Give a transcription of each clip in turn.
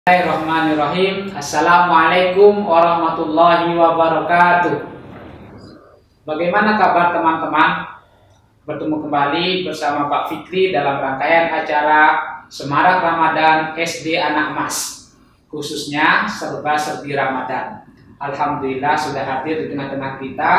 Bismillahirrahmanirrahim. Assalamualaikum warahmatullahi wabarakatuh. Bagaimana kabar teman-teman? Bertemu kembali bersama Pak Fikri dalam rangkaian acara Semarak Ramadan SD Anak Mas, khususnya serba-serbi Ramadan. Alhamdulillah sudah hadir di tengah-tengah kita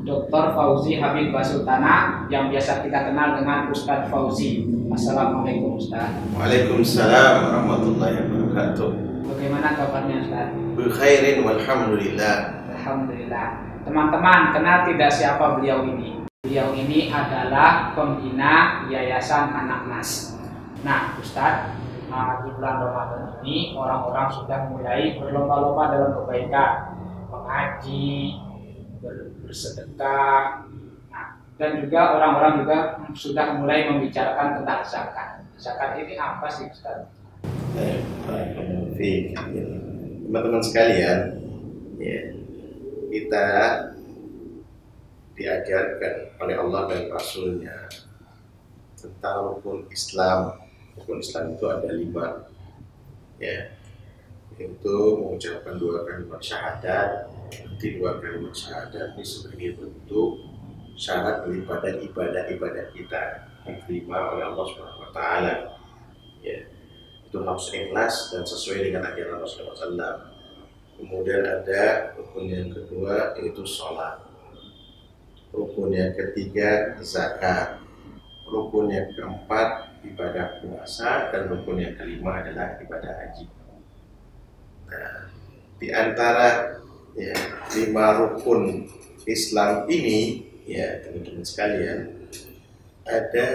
Dr. Fauzi Habib Basultana yang biasa kita kenal dengan Ustadz Fauzi. Assalamualaikum Ustadz. Waalaikumsalam warahmatullahi wabarakatuh. Bagaimana kabarnya Ustadz? Bikhairin walhamdulillah. Alhamdulillah. Teman-teman, kenal tidak siapa beliau ini? Beliau ini adalah pembina Yayasan Anak Mas. Nah, Ustadz, di bulan Ramadan ini orang-orang sudah mulai berlomba-lomba dalam kebaikan, mengaji, bersedekah, dan juga orang-orang juga sudah mulai membicarakan tentang zakat. Zakat ini apa sih, Ustaz? Teman-teman sekalian, ya, kita diajarkan oleh Allah dan Rasulnya tentang rukun Islam. Rukun Islam itu ada 5, ya, yaitu mengucapkan 2 kalimat syahadat. Nanti 2 kalimat syahadat ini sebagai bentuk syarat daripada ibadah-ibadah kita diterima oleh Allah Subhanahu wa taala. Ya. Itu harus ikhlas dan sesuai dengan ajaran Rasulullah SAW. Kemudian ada rukun yang kedua yaitu sholat. Rukun yang ketiga zakat. Rukun yang keempat ibadah puasa, dan rukun yang kelima adalah ibadah haji. Nah, di antara 5 rukun Islam ini, ya teman-teman sekalian, ada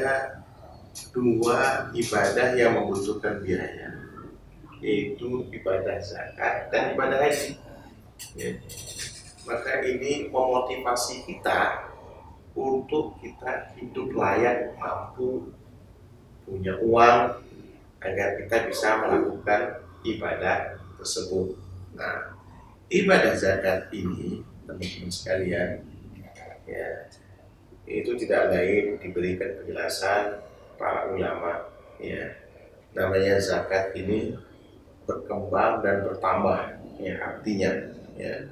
2 ibadah yang membutuhkan biaya, yaitu ibadah zakat dan ibadah haji. Ya. Maka ini memotivasi kita untuk kita hidup layak, mampu, punya uang, agar kita bisa melakukan ibadah tersebut. Nah, ibadah zakat ini, teman-teman sekalian, ya, itu tidak lain diberikan penjelasan para ulama, ya. Namanya zakat ini berkembang dan bertambah, ya, artinya, ya.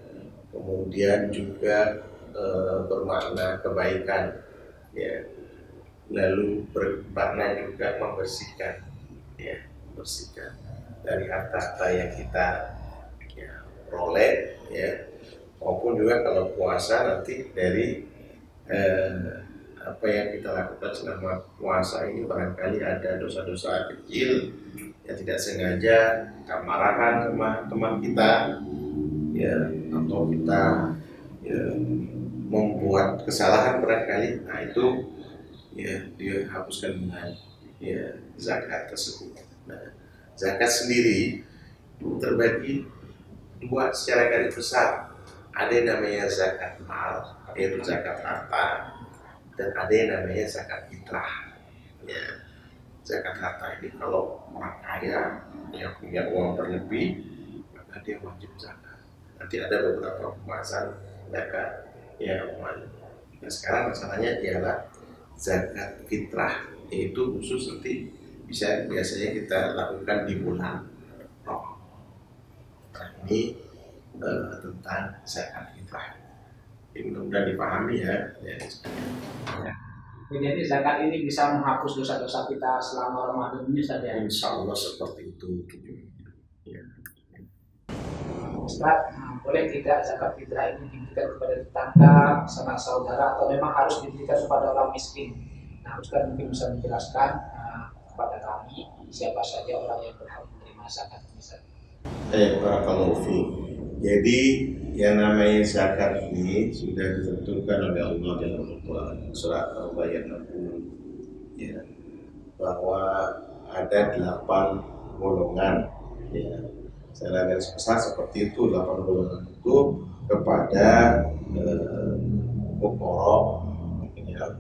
Kemudian juga bermakna kebaikan, ya. Lalu bermakna juga membersihkan, ya, membersihkan dari harta-harta yang kita, ya, peroleh, ya. Maupun juga kalau puasa nanti dari apa yang kita lakukan selama puasa ini, barangkali ada dosa-dosa kecil yang tidak sengaja kita marahan sama teman kita, ya, atau kita, ya, membuat kesalahan barangkali. Nah, itu, ya, dia hapuskan dengan, ya, zakat tersebut. Nah, zakat sendiri terbagi 2 secara garis besar. Ada yang namanya zakat mal, yaitu zakat harta, dan ada yang namanya zakat fitrah. Ya, zakat harta ini kalau orang kaya yang punya uang berlebih, maka dia wajib zakat. Nanti ada beberapa pembahasan zakat, ya, umat. Nah, sekarang masalahnya ialah zakat fitrah, yaitu khusus nanti biasanya kita lakukan di bulan Ramadan. Nah, ini tentang zakat fitrah. Ini mudah-mudahan dipahami, ya. Jadi zakat ini bisa menghapus dosa-dosa kita selama Ramadan ini saja. Insya Allah seperti itu. Ya. Ustaz, boleh tidak zakat fitrah ini diberikan kepada tetangga, sanak saudara, atau memang harus diberikan kepada orang miskin? Nah, Ustaz mungkin bisa menjelaskan kepada kami siapa saja orang yang berhak menerima zakat ini. Barakallahu fiik. Jadi yang namanya zakat ini sudah ditentukan oleh Allah dalam Al-Quran surat Al-Baqarah ayat 60, ya, bahwa ada 8 golongan, ya. Secara garis besar seperti itu, 8 golongan itu kepada fuqara, ya,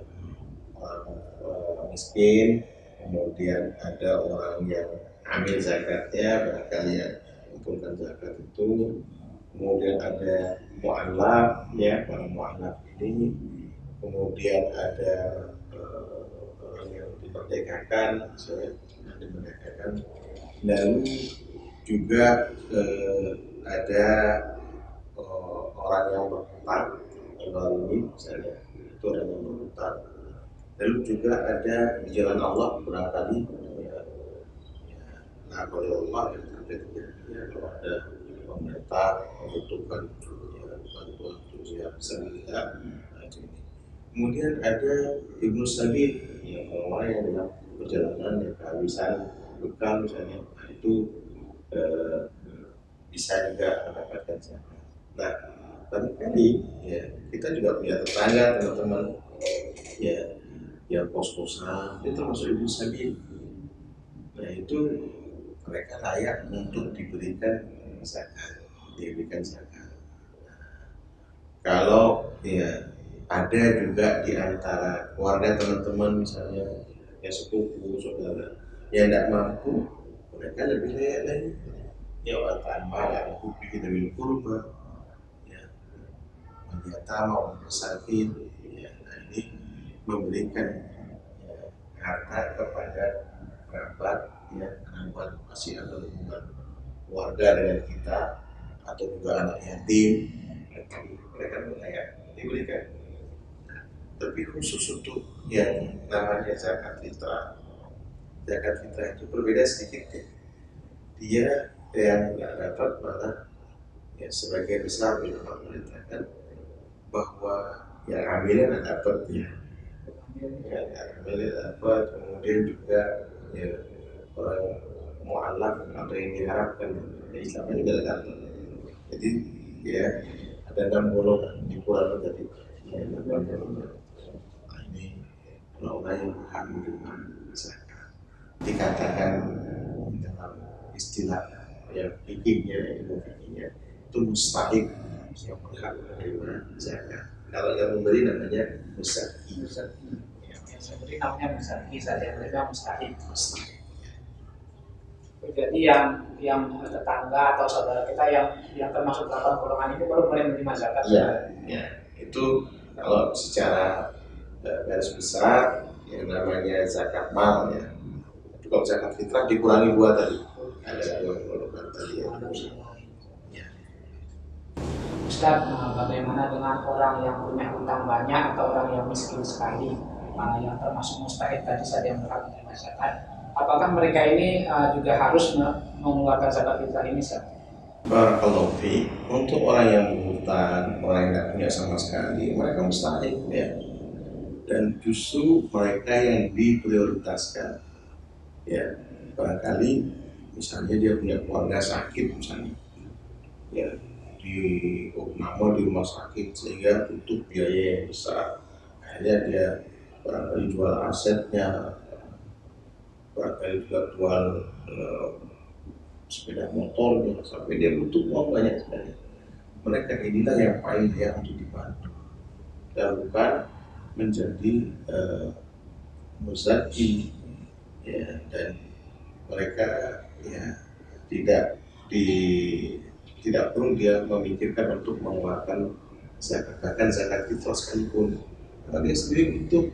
orang miskin, kemudian ada orang yang ambil zakatnya, barangkali yang mengumpulkan zakat itu, kemudian ada mu'allaf, ya, orang mu'allaf ini, kemudian ada orang yang diperdekakan, lalu juga ada orang yang berhutang, ini misalnya itu orang yang berhutang. Lalu juga ada di jalan Allah barangkali nah oleh Allah yang sampai terjadi kalau ada pemerintah membutuhkan bantuan sosial bisa kemudian ada Ibnu Sabil yang orang yang dalam perjalanan yang kehabisan bekal misalnya itu bisa juga mendapatkan zakat. Nah, barangkali ya kita juga punya tetangga teman-teman ya yang kos-kosan itu termasuk Ibnu Sabil. Nah itu mereka layak untuk diberikan zakat. Kalau ya ada juga di antara keluarga teman-teman misalnya ya sepupu saudara yang tidak mampu, mereka lebih layak lagi. Ya tambah yang kupi dari kurba, ya menjatama masakin, ya nah ini memberikan ya, harta kepada kerabat, ya kerabat masih ada hubungan keluarga dengan kita atau juga anak yatim, mereka layak diberikan. Tapi khusus untuk yang namanya zakat fitrah itu berbeda sedikit ya. Dia yang tidak dapat malah ya sebagian besar ulama mengatakan bahwa yang amilnya dapat ya, yang amilnya dapat, kemudian juga ya orang mu'alaf atau yang diharapkan ya, Islam juga dapat. Jadi ya ada 6 golongan di Quran tadi ya, 8 golongan. Nah, ini orang-orang yang berhak menerima zakat dikatakan dalam istilah yang fikihnya itu mustahik yang berhak menerima zakat. Kalau yang memberi namanya mustahik. Yang memberi namanya mustahik saja, mereka mustahik. Jadi yang tetangga atau saudara kita yang termasuk dalam golongan itu baru boleh menerima zakat. Ya, itu kalau secara garis besar yang namanya zakat mal ya. Itu kalau zakat fitrah dikurangi 2 tadi. Ada 2 golongan tadi ya. Ustaz, bagaimana dengan orang yang punya hutang banyak atau orang yang miskin sekali, mana yang termasuk mustahik tadi saja yang berhak menerima zakat? Apakah mereka ini juga harus mengeluarkan zakat fitrah ini, Ustaz? Barakallahu fi. Untuk orang yang berhutang, orang yang tidak punya sama sekali, mereka mustahik ya. Dan justru mereka yang diprioritaskan. Ya, barangkali misalnya dia punya keluarga sakit misalnya, ya di opname di rumah sakit sehingga butuh biaya yang besar. Akhirnya dia barangkali jual asetnya, barangkali juga jual sepeda motornya sampai dia butuh uang banyak sekali. Mereka inilah yang paling layak untuk dibantu dan bukan menjadi muzaki ya, dan mereka ya tidak perlu dia memikirkan untuk mengeluarkan zakat, bahkan zakat fitrah sekalipun karena dia sendiri butuh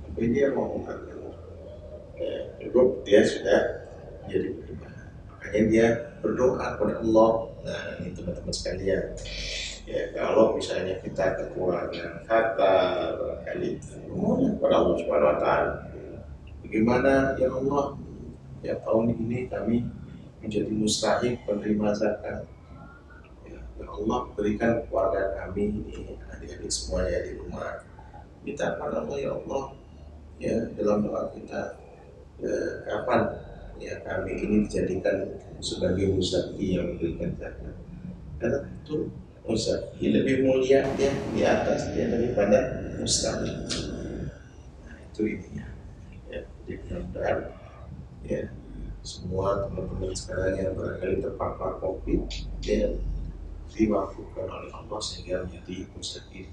tapi dia mau mengeluarkan cukup dia sudah menjadi beriman. Makanya dia berdoa kepada Allah. Nah ini teman-teman sekalian ya, kalau misalnya kita kekurangan kata barangkali mohon kepada Allah Subhanahu Wa Taala, bagaimana ya Allah ya tahun ini kami menjadi mustahik penerima zakat. Ya Allah berikan keluarga kami ini adik-adik semuanya di rumah. Minta kepada Allah ya Allah ya dalam doa kita kapan ya kami ini dijadikan sebagai muzaki yang memberikan zakat. Karena itu muzaki lebih mulia dia di atas dia daripada mustahik. Nah itu intinya. Ya, jadi mudah-mudahan ya semua teman-teman sekarang yang barangkali terpapar COVID ya diwakilkan oleh Allah sehingga menjadi mustaqim.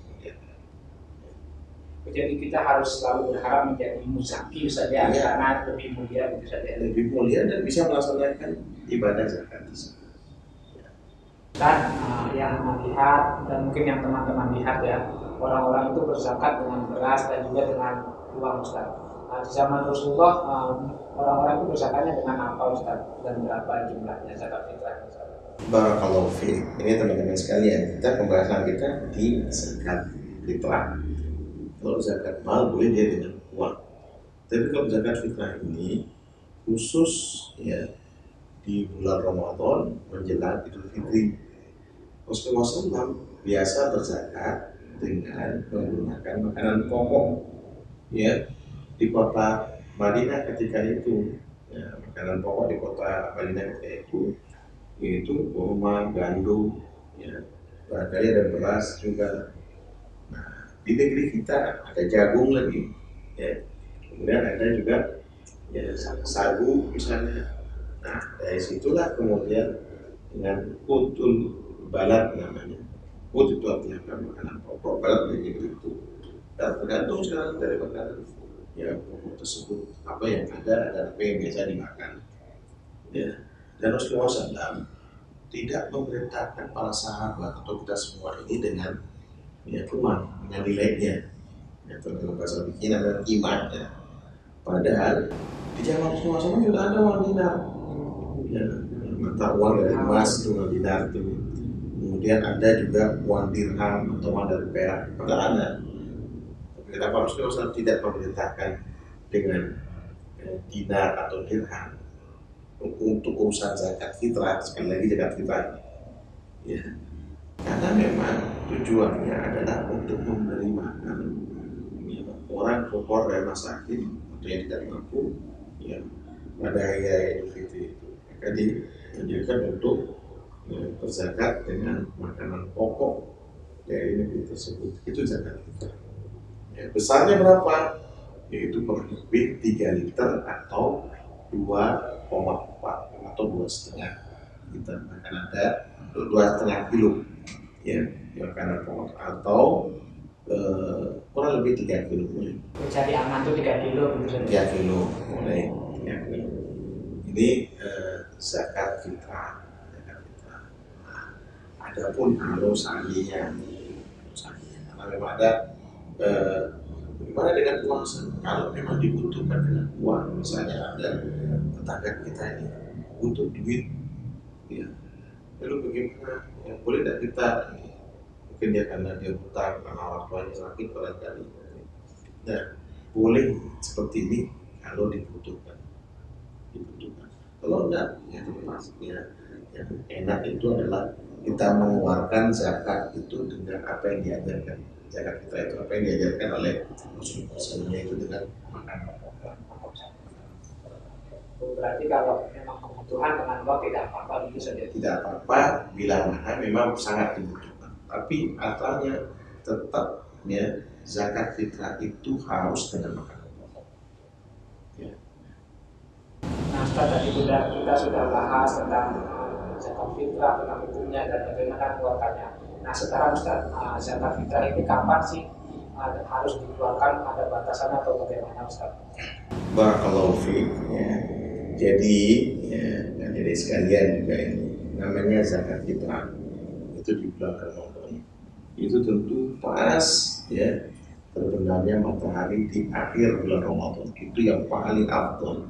Jadi kita harus selalu berharap menjadi muzaki saja ya, karena lebih mulia itu saja. Lebih mulia dan bisa melaksanakan ibadah zakat. Dan yang melihat dan mungkin yang teman-teman lihat ya, orang-orang itu berzakat dengan beras dan juga dengan uang, Ustaz. Di zaman Rasulullah orang-orang itu berzakatnya dengan apa Ustaz? Dan berapa jumlahnya zakat fitrah? Barakallahu fiik. Ini teman-teman sekalian, pembahasan kita di zakat fitrah. Kalau zakat mal boleh dia dengan uang. Tapi kalau zakat fitrah ini khusus ya di bulan Ramadan menjelang Idul Fitri. Rasulullah SAW biasa berzakat dengan menggunakan makanan pokok ya di kota Madinah ketika itu. Ya, makanan pokok di kota Madinah ketika itu yaitu kurma, gandum, ya, barangkali ada beras juga. Nah, di negeri kita ada jagung lagi, ya. Kemudian ada juga ya sagu misalnya. Nah, dari situlah kemudian dengan kutul balat namanya. Kut itu artinya makanan pokok, balat dari itu. Dan tergantung sekarang dari makanan ya pokok tersebut apa yang ada dan apa yang biasa dimakan. Ya. Dan Rasulullah SAW tidak memerintahkan para sahabat atau kita semua ini dengan ya cuman dengan nilainya. Ya, dalam bahasa bikin adalah iman ya. Padahal di zaman Rasulullah SAW juga ada uang dinar. Ya, mata uang dari emas itu uang dinar itu. Kemudian ada juga uang dirham atau uang dari perak. Padahal ada. Tapi kenapa Rasulullah SAW tidak memerintahkan dengan dinar atau dirham untuk urusan zakat fitrah? Sekali lagi zakat fitrah ya, karena memang tujuannya adalah untuk memberi makan ya, orang fakir dan masakin atau yang tidak mampu ya, pada hari Idul Fitri itu maka dianjurkan untuk berzakat dengan makanan pokok dari negeri tersebut. Itu zakat fitrah ya, besarnya berapa? Yaitu kurang lebih 3 liter atau 2,4 atau 2,5 liter. Akan ada 2,5 kilo ya makanan pokok atau kurang lebih 3 kilo boleh. Jadi aman tuh 3 kilo begitu. 3 kilo boleh. 3 kilo. Ini zakat fitrah. Nah, adapun kalau seandainya karena memang ada bagaimana dengan uang? Kalau memang dibutuhkan dengan uang, misalnya ada tetangga kita ini butuh duit, ya, lalu bagaimana? Ya, boleh tidak kita? Mungkin dia karena dia hutang karena orang tuanya sakit barangkali. Nah, boleh seperti ini kalau dibutuhkan. Kalau enggak, ya maksudnya yang enak itu adalah kita mengeluarkan zakat itu dengan apa yang diajarkan. Zakat fitrah itu apa yang diajarkan oleh Rasulullah itu dengan makanan pokok. Berarti kalau memang kebutuhan dengan uang tidak apa-apa begitu saja. Tidak apa-apa bila mana memang sangat dibutuhkan. Tapi asalnya tetap ya zakat fitrah itu harus dengan makanan pokok. Ya. Nah, Ustaz, tadi kita sudah bahas tentang zakat fitrah, tentang hukumnya dan bagaimana mengeluarkannya. Nah, sekarang Ustaz, zakat fitrah ini kapan sih harus dikeluarkan? Ada batasan atau bagaimana Ustaz? Barakallahu fiik ya. Jadi ya, jadi sekalian juga ini namanya zakat fitrah itu di bulan Ramadan. Itu tentu pas ya terbenamnya matahari di akhir bulan Ramadan. Itu yang paling afdal.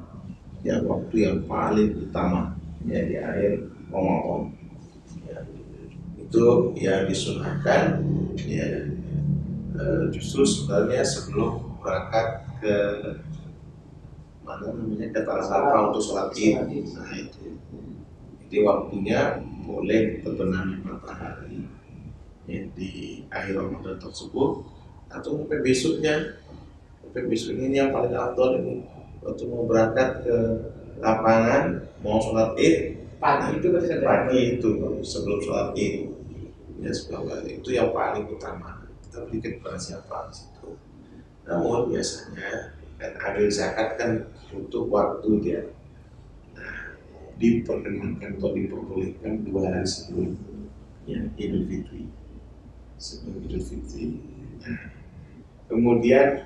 Ya, waktu yang paling utama ya di akhir Ramadan. Ya, itu yang disunahkan ya justru sebenarnya sebelum berangkat ke mana namanya ke Tanah Safa untuk sholat Id. Nah itu jadi waktunya boleh terbenamnya matahari ya, di akhir Ramadan tersebut atau sampai besoknya. Sampai besoknya ini yang paling afdal ini waktu mau berangkat ke lapangan mau sholat Id Pagi itu berarti pagi itu sebelum sholat Id ya sebelum itu yang paling utama kita berikan kepada siapa di situ. Namun biasanya kan ambil zakat kan butuh waktu dia. Nah, diperkenankan atau diperbolehkan 2 hari sebelum ya Idul Fitri. Sebelum Idul Fitri. Nah, kemudian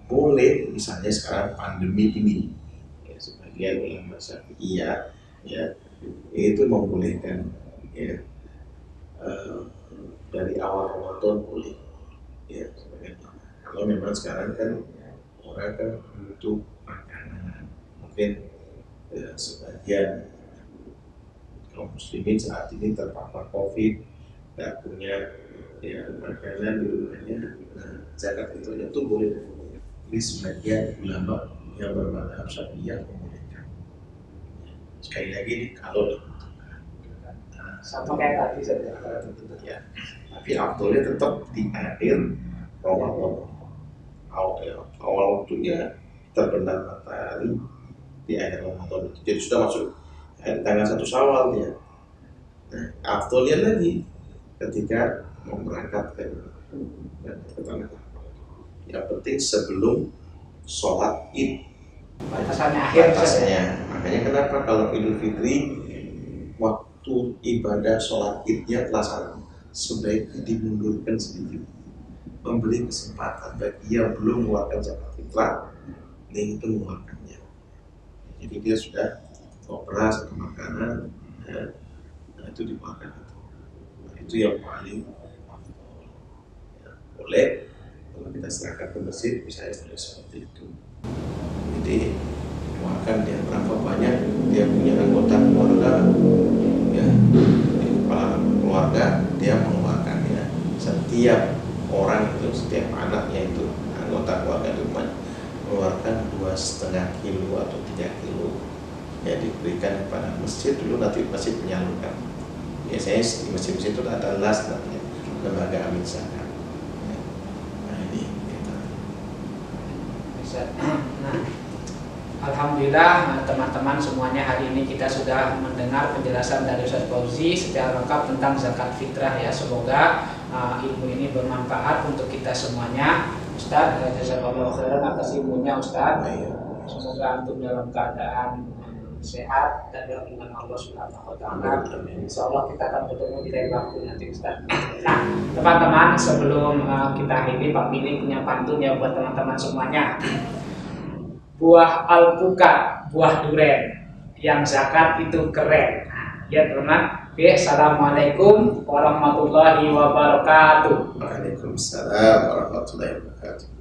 boleh misalnya sekarang pandemi ini ya, sebagian ulama Syafi'iyah ya itu membolehkan ya dari awal Ramadan boleh ya sebagian Kalau memang sekarang kan orang kan butuh makanan, mungkin sebagian kaum muslimin saat ini terpapar COVID, nggak punya ya makanan di rumahnya. Nah, zakat itu tuh boleh. Ini sebagian ulama yang bermadzhab Syafi'iyah membolehkan. Sekali lagi nih kalau sama kayak tadi saja. Ya, tapi afdolnya tetap di akhir Ramadan. Awal waktunya terbenam matahari di akhir Ramadan itu. Jadi sudah masuk tanggal 1 Syawal dia. Nah, afdolnya lagi ketika mau berangkat ke tanah. Yang penting sebelum sholat Id. Batasannya akhir Batasnya. Makanya kenapa kalau Idul Fitri waktu ibadah sholat Idnya pelaksanaan sebaiknya dimundurkan sedikit, memberi kesempatan bagi yang belum mengeluarkan zakat fitrah ini itu mengeluarkannya. Jadi dia sudah mau beras atau makanan, ya, nah itu dikeluarkan itu. Nah, itu yang paling ya, boleh kalau kita serahkan ke masjid bisa seperti itu. Jadi dikeluarkan dia berapa banyak dia punya anggota keluarga, ya di kepala keluarga dia mengeluarkannya. Setiap orang itu, setiap anaknya itu anggota keluarga itu mengeluarkan 2,5 kilo atau 3 kilo ya diberikan kepada masjid dulu, nanti masjid menyalurkan. Biasanya di masjid-masjid itu ada LAS namanya, lembaga amin zakat. Nah ini kita bisa. Nah, alhamdulillah teman-teman semuanya, hari ini kita sudah mendengar penjelasan dari Ustaz Fauzi secara lengkap tentang zakat fitrah ya. Semoga ilmu ini bermanfaat untuk kita semuanya. Ustaz, jazakallahu khairan atas ilmunya Ustaz. Semoga antum dalam keadaan sehat dan dengan Allah Subhanahu wa taala. Insyaallah kita akan bertemu di lain waktu nanti Ustaz. Nah, teman-teman, sebelum kita akhiri, Pak Billy punya pantun ya buat teman-teman semuanya. Buah alpukat, buah duren, yang zakat itu keren. Ya teman-teman. Oke, assalamualaikum warahmatullahi wabarakatuh. Waalaikumsalam warahmatullahi wabarakatuh.